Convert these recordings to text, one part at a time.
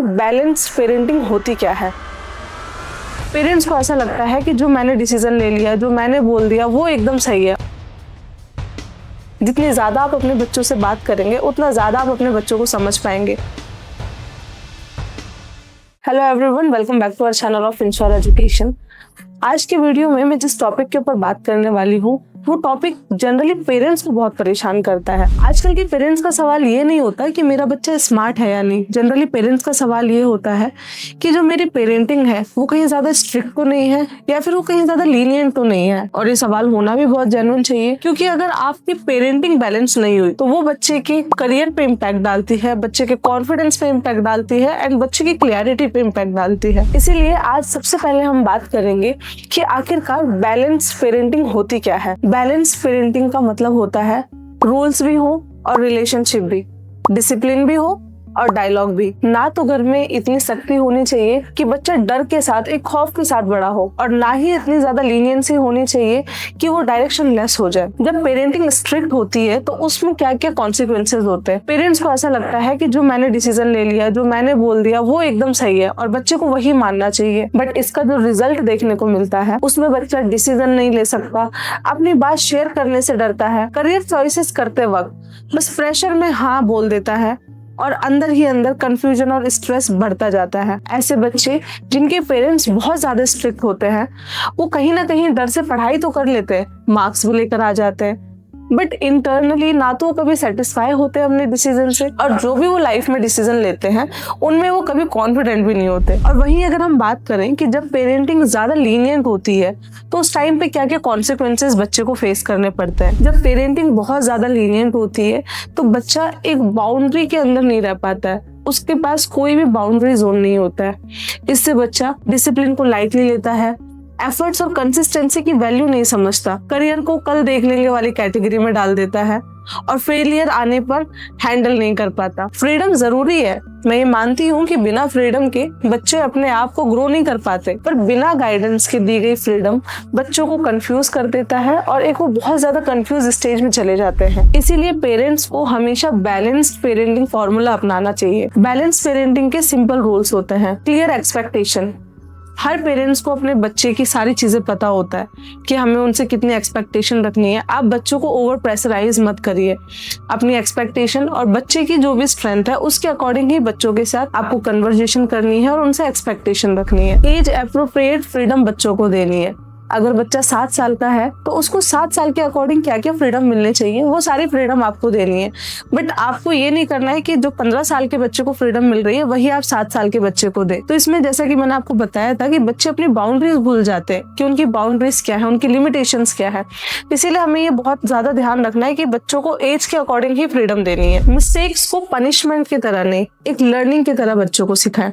Balance parenting होती क्या है। पेरेंट्स को ऐसा लगता है कि जो मैंने डिसीजन ले लिया, जो मैंने बोल दिया वो एकदम सही है। जितनी ज़्यादा आप अपने बच्चों से बात करेंगे उतना ज़्यादा आप अपने बच्चों को समझ पाएंगे। Hello everyone, welcome back to our channel of ensure education. आज के वीडियो में मैं जिस टॉपिक के ऊपर बात करने वाली हूँ वो टॉपिक जनरली पेरेंट्स को बहुत परेशान करता है। आजकल के पेरेंट्स का सवाल ये नहीं होता कि मेरा बच्चा स्मार्ट है या नहीं। जनरली पेरेंट्स का सवाल ये होता है कि जो मेरी पेरेंटिंग है वो कहीं ज्यादा स्ट्रिक्ट तो नहीं है या फिर वो कहीं ज्यादा लीनियंट तो नहीं है। और ये सवाल होना भी बहुत जेन्युइन चाहिए, क्योंकि अगर आपकी पेरेंटिंग बैलेंस नहीं हुई तो वो बच्चे के करियर पे इम्पैक्ट डालती है, बच्चे के कॉन्फिडेंस पे इम्पैक्ट डालती है एंड बच्चे की क्लियरिटी पे इम्पैक्ट डालती है। इसीलिए आज सबसे पहले हम बात करेंगे कि आखिरकार बैलेंस पेरेंटिंग होती क्या है। बैलेंस पेरेंटिंग का मतलब होता है रूल्स भी हो और रिलेशनशिप भी, डिसिप्लिन भी हो और डायलॉग भी। ना तो घर में इतनी सख्ती होनी चाहिए कि बच्चा डर के साथ, एक खौफ के साथ बड़ा हो, और ना ही इतनी ज्यादा लीनियंसी होनी चाहिए कि वो डायरेक्शन लेस हो जाए। जब पेरेंटिंग स्ट्रिक्ट होती है तो उसमें क्या क्या कॉन्सिक्वेंसेज होते हैं। पेरेंट्स को ऐसा लगता है कि जो मैंने डिसीजन ले लिया, जो मैंने बोल दिया वो एकदम सही है और बच्चे को वही मानना चाहिए। बट इसका जो रिजल्ट देखने को मिलता है उसमें बच्चा डिसीजन नहीं ले सकता, अपनी बात शेयर करने से डरता है, करियर चॉइसेस करते वक्त बस प्रेशर में हाँ बोल देता है और अंदर ही अंदर कंफ्यूजन और स्ट्रेस बढ़ता जाता है। ऐसे बच्चे जिनके पेरेंट्स बहुत ज्यादा स्ट्रिक्ट होते हैं वो कहीं ना कहीं डर से पढ़ाई तो कर लेते हैं, मार्क्स भी लेकर आ जाते हैं, बट इंटरनली ना तो वो कभी सेटिस्फाई होते हैं अपने डिसीजन से, और जो भी वो लाइफ में डिसीजन लेते हैं उनमें वो कभी कॉन्फिडेंट भी नहीं होते। और वहीं अगर हम बात करें कि जब पेरेंटिंग ज्यादा लीनियंट होती है तो उस टाइम पे क्या क्या कॉन्सिक्वेंसेस बच्चे को फेस करने पड़ते हैं। जब पेरेंटिंग बहुत ज्यादा लीनियंट होती है तो बच्चा एक बाउंड्री के अंदर नहीं रह पाता है, उसके पास कोई भी बाउंड्री जोन नहीं होता है। इससे बच्चा डिसिप्लिन को लाइटली लेता है, एफर्ट्स और कंसिस्टेंसी की वैल्यू नहीं समझता, करियर को कल देख लेंगे वाली कैटेगरी में डाल देता है और फेलियर आने पर हैंडल नहीं कर पाता। फ्रीडम जरूरी है, मैं ये मानती हूँ कि बिना फ्रीडम के बच्चे अपने आप को ग्रो नहीं कर पाते, पर बिना गाइडेंस के दी गई फ्रीडम बच्चों को कंफ्यूज कर देता है और एक वो बहुत ज्यादा कंफ्यूज स्टेज में चले जाते हैं। इसीलिए पेरेंट्स को हमेशा बैलेंस्ड पेरेंटिंग फॉर्मूला अपनाना चाहिए। बैलेंस पेरेंटिंग के सिंपल रूल्स होते हैं। क्लियर एक्सपेक्टेशन, हर पेरेंट्स को अपने बच्चे की सारी चीजें पता होता है कि हमें उनसे कितनी एक्सपेक्टेशन रखनी है। आप बच्चों को ओवर प्रेशराइज मत करिए। अपनी एक्सपेक्टेशन और बच्चे की जो भी स्ट्रेंथ है उसके अकॉर्डिंग ही बच्चों के साथ आपको कन्वर्जेशन करनी है और उनसे एक्सपेक्टेशन रखनी है। एज अप्रोप्रिएट फ्रीडम बच्चों को देनी है। अगर बच्चा 7 साल का है तो उसको 7 साल के अकॉर्डिंग क्या क्या फ्रीडम मिलने चाहिए वो सारी फ्रीडम आपको देनी है। बट आपको ये नहीं करना है कि जो 15 साल के बच्चे को फ्रीडम मिल रही है वही आप 7 साल के बच्चे को दे। तो इसमें जैसा कि मैंने आपको बताया था कि बच्चे अपनी बाउंड्रीज भूल जाते हैं कि उनकी बाउंड्रीज क्या है, उनकी लिमिटेशंस क्या है। इसीलिए हमें ये बहुत ज्यादा ध्यान रखना है कि बच्चों को एज के अकॉर्डिंग ही फ्रीडम देनी है। मिस्टेक्स को पनिशमेंट की तरह नहीं, एक लर्निंग की तरह बच्चों को सिखाएं।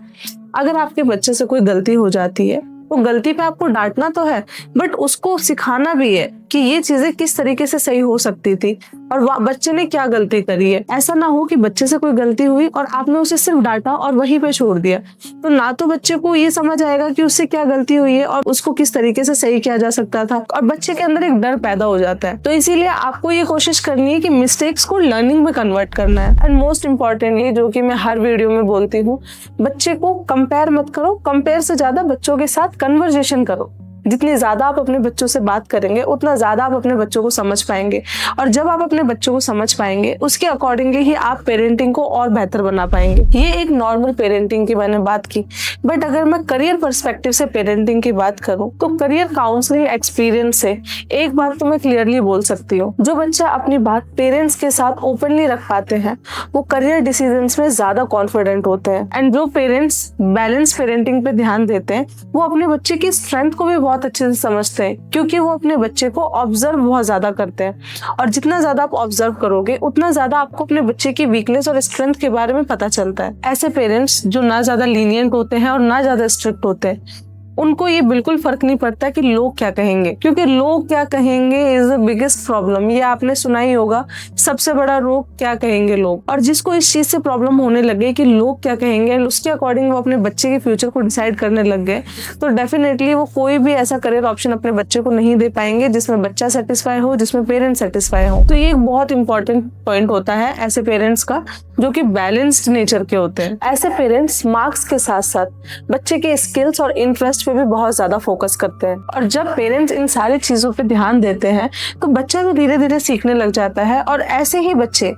अगर आपके बच्चे से कोई गलती हो जाती है वो गलती पे आपको डांटना तो है, बट उसको सिखाना भी है कि ये चीजें किस तरीके से सही हो सकती थी और बच्चे ने क्या गलती करी है। ऐसा ना हो कि बच्चे से कोई गलती हुई और आपने उसे सिर्फ डांटा और वहीं पे छोड़ दिया, तो ना तो बच्चे को ये समझ आएगा कि उससे क्या गलती हुई है और उसको किस तरीके से सही किया जा सकता था, और बच्चे के अंदर एक डर पैदा हो जाता है। तो इसीलिए आपको ये कोशिश करनी है कि मिस्टेक्स को लर्निंग में कन्वर्ट करना है। एंड मोस्ट इम्पॉर्टेंटली, जो कि मैं हर वीडियो में बोलती हूँ, बच्चे को कंपेयर मत करो, कंपेयर से ज्यादा बच्चों के साथ कन्वर्सेशन करो। जितनी ज्यादा आप अपने बच्चों से बात करेंगे उतना ज्यादा आप अपने बच्चों को समझ पाएंगे, और जब आप अपने बच्चों को समझ पाएंगे उसके अकॉर्डिंगली ही आप पेरेंटिंग को और बेहतर बना पाएंगे। ये एक नॉर्मल पेरेंटिंग की मैंने बात की, बट अगर मैं करियर पर्सपेक्टिव से पेरेंटिंग की बात करूं तो करियर काउंसलिंग एक्सपीरियंस से एक बात तो मैं क्लियरली बोल सकती हूँ, जो बच्चा अपनी बात पेरेंट्स के साथ ओपनली रख पाते हैं वो करियर डिसीजंस में ज्यादा कॉन्फिडेंट होते हैं। एंड जो पेरेंट्स बैलेंस पेरेंटिंग पे ध्यान देते हैं वो अपने बच्चे की स्ट्रेंथ को भी बहुत अच्छे से समझते हैं, क्योंकि वो अपने बच्चे को ऑब्जर्व बहुत ज्यादा करते हैं, और जितना ज्यादा आप ऑब्जर्व करोगे उतना ज्यादा आपको अपने बच्चे की वीकनेस और स्ट्रेंथ के बारे में पता चलता है। ऐसे पेरेंट्स जो ना ज्यादा लीनियंट होते हैं और ना ज्यादा स्ट्रिक्ट होते हैं उनको ये बिल्कुल फर्क नहीं पड़ता कि लोग क्या कहेंगे, क्योंकि लोग क्या कहेंगे इज द बिगेस्ट प्रॉब्लम। ये आपने सुना ही होगा, सबसे बड़ा रोग क्या कहेंगे लोग। और जिसको इस चीज से प्रॉब्लम होने लगे कि लोग क्या कहेंगे, उसके अकॉर्डिंग वो अपने बच्चे के फ्यूचर को डिसाइड करने लग गए, तो डेफिनेटली वो कोई भी ऐसा करियर ऑप्शन अपने बच्चे को नहीं दे पाएंगे जिसमें बच्चा सेटिस्फाई हो, जिसमें पेरेंट्स सेटिस्फाई हो। तो ये एक बहुत इंपॉर्टेंट पॉइंट होता है ऐसे पेरेंट्स का जो कि बैलेंस्ड नेचर के होते हैं। ऐसे पेरेंट्स मार्क्स के साथ साथ बच्चे के स्किल्स और इंटरेस्ट पे भी बहुत ज्यादा फोकस करते हैं। और जब पेरेंट्स इन सारी चीजों पे ध्यान देते हैं तो बच्चा भी धीरे धीरे सीखने लग जाता है, और ऐसे ही बच्चे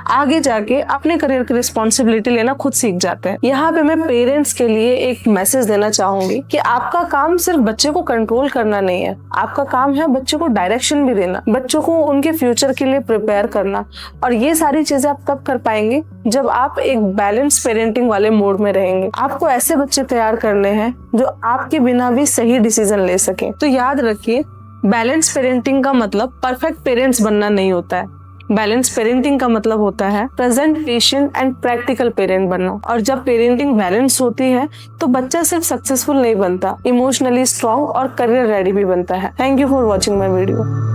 आगे जाके अपने करियर की रिस्पॉन्सिबिलिटी लेना खुद सीख जाते हैं। यहाँ पे मैं पेरेंट्स के लिए एक मैसेज देना चाहूंगी कि आपका काम सिर्फ बच्चे को कंट्रोल करना नहीं है, आपका काम है बच्चे को डायरेक्शन भी देना, बच्चों को उनके फ्यूचर के लिए प्रिपेयर करना। और ये सारी चीजें आप तब कर पाएंगे जब आप एक बैलेंस पेरेंटिंग वाले मोड में रहेंगे। आपको ऐसे बच्चे तैयार करने हैं जो आपके बिना भी सही डिसीजन ले सके। तो याद रखिए, बैलेंस पेरेंटिंग का मतलब परफेक्ट पेरेंट्स बनना नहीं होता है। बैलेंस पेरेंटिंग का मतलब होता है present, patient and practical parent बनना। और जब पेरेंटिंग बैलेंस होती है तो बच्चा सिर्फ सक्सेसफुल नहीं बनता, इमोशनली स्ट्रॉन्ग और करियर रेडी भी बनता है। Thank you for watching my video.